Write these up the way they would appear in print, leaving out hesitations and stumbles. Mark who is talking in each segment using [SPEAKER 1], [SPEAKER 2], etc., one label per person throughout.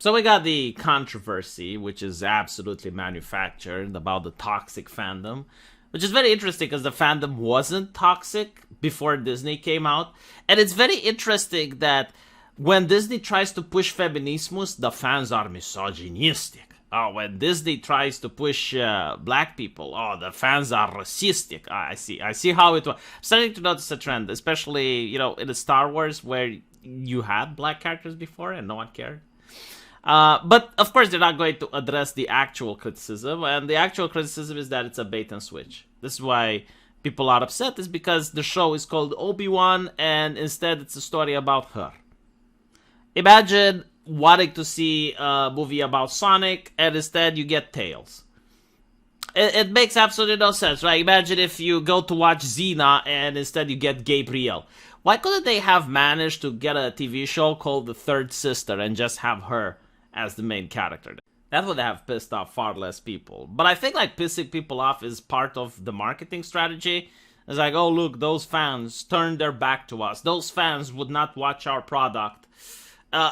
[SPEAKER 1] So we got the controversy, which is absolutely manufactured, about the toxic fandom, which is very interesting because the fandom wasn't toxic before Disney came out. And it's very interesting that when Disney tries to push feminismus, the fans are misogynistic. Oh, when Disney tries to push black people, oh, the fans are racistic. I see how it was. I'm starting to notice a trend, especially, in the Star Wars, where you had black characters before and no one cared. But of course, they're not going to address the actual criticism, and the actual criticism is that it's a bait and switch. This is why people are upset, is because the show is called Obi-Wan, and instead it's a story about her. Imagine wanting to see a movie about Sonic, and instead you get Tails. It makes absolutely no sense, right? Imagine if you go to watch Xena, and instead you get Gabrielle. Why couldn't they have managed to get a TV show called The Third Sister and just have her as the main character? That would have pissed off far less people. But I think pissing people off is part of the marketing strategy. It's like, oh look, those fans turned their back to us. Those fans would not watch our product.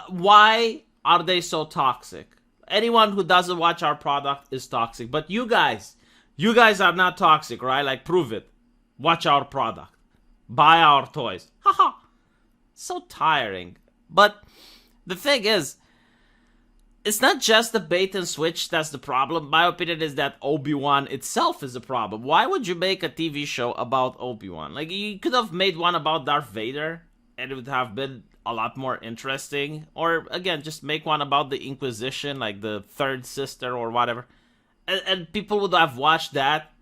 [SPEAKER 1] Why are they so toxic? Anyone who doesn't watch our product is toxic. But you guys are not toxic, right? Prove it. Watch our product. Buy our toys. Haha. So tiring. But the thing is, it's not just the bait and switch that's the problem. My opinion is that Obi-Wan itself is a problem. Why would you make a TV show about Obi-Wan? You could have made one about Darth Vader, and it would have been a lot more interesting. Or, again, just make one about the Inquisition, like the Third Sister or whatever. And people would have watched that.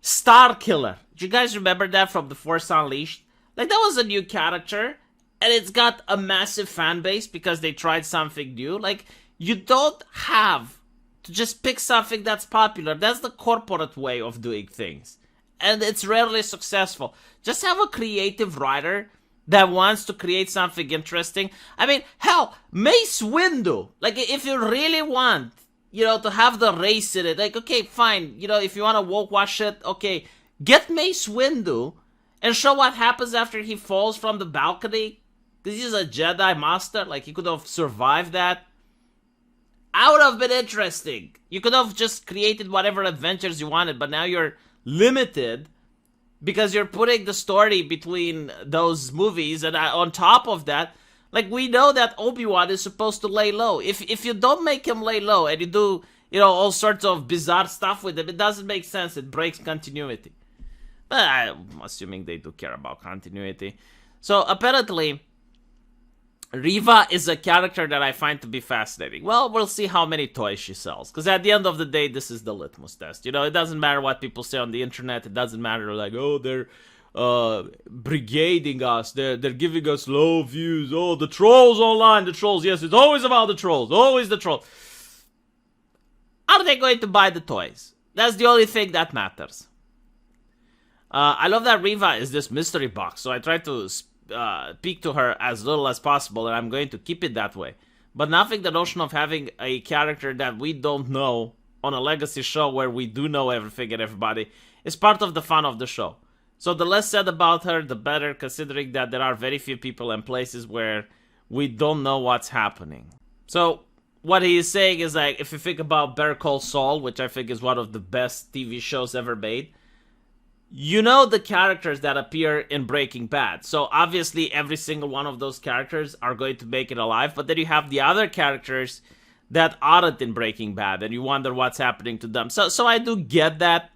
[SPEAKER 1] Star Killer. Do you guys remember that from The Force Unleashed? That was a new character. And it's got a massive fan base because they tried something new. You don't have to just pick something that's popular. That's the corporate way of doing things. And it's rarely successful. Just have a creative writer that wants to create something interesting. I mean, hell, Mace Windu. If you really want, to have the race in it. Okay, fine. If you want to woke wash it, okay. Get Mace Windu and show what happens after he falls from the balcony. Because he's a Jedi Master. He could have survived that. I would have been interesting. You could have just created whatever adventures you wanted, but now you're limited because you're putting the story between those movies, and on top of that, we know that Obi-Wan is supposed to lay low. If you don't make him lay low and you do, all sorts of bizarre stuff with him, it doesn't make sense. It breaks continuity. But I'm assuming they do care about continuity. So apparently, Reva is a character that I find to be fascinating. Well, we'll see how many toys she sells. Because at the end of the day, this is the litmus test. It doesn't matter what people say on the internet. It doesn't matter oh, they're brigading us. They're giving us low views. Oh, the trolls online. The trolls. Yes, it's always about the trolls. Always the trolls. Are they going to buy the toys? That's the only thing that matters. I love that Reva is this mystery box. So I try to speak to her as little as possible, and I'm going to keep it that way. But nothing the notion of having a character that we don't know on a legacy show where we do know everything and everybody is part of the fun of the show. So the less said about her, the better, considering that there are very few people and places where we don't know what's happening. So what he is saying is if you think about Better Call Saul, which I think is one of the best TV shows ever made, the characters that appear in Breaking Bad. So obviously every single one of those characters are going to make it alive. But then you have the other characters that aren't in Breaking Bad. And you wonder what's happening to them. So I do get that.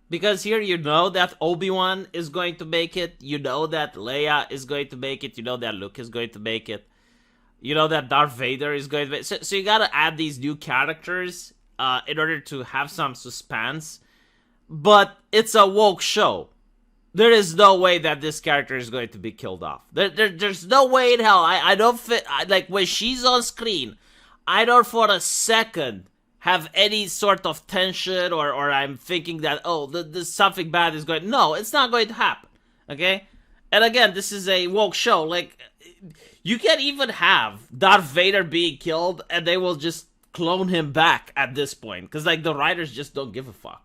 [SPEAKER 1] Because here that Obi-Wan is going to make it. That Leia is going to make it. That Luke is going to make it. That Darth Vader is going to make it. So you gotta add these new characters in order to have some suspense. But it's a woke show. There is no way that this character is going to be killed off. There's no way in hell. I don't fit. When she's on screen, I don't for a second have any sort of tension or I'm thinking that, oh, this something bad is going. No, it's not going to happen. Okay? And again, this is a woke show. You can't even have Darth Vader being killed and they will just clone him back at this point. Because, the writers just don't give a fuck.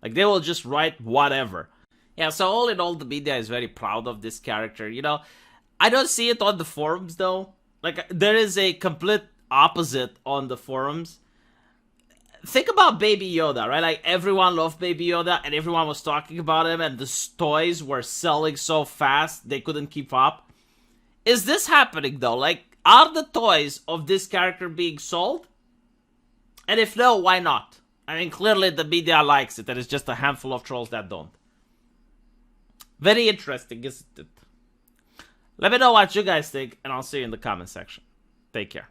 [SPEAKER 1] They will just write whatever. Yeah, so all in all, the media is very proud of this character. I don't see it on the forums, though. There is a complete opposite on the forums. Think about Baby Yoda, right? Like, everyone loved Baby Yoda, and everyone was talking about him, and the toys were selling so fast, they couldn't keep up. Is this happening, though? Like, are the toys of this character being sold? And if no, why not? I mean, clearly the media likes it, and it's just a handful of trolls that don't. Very interesting, isn't it? Let me know what you guys think, and I'll see you in the comment section. Take care.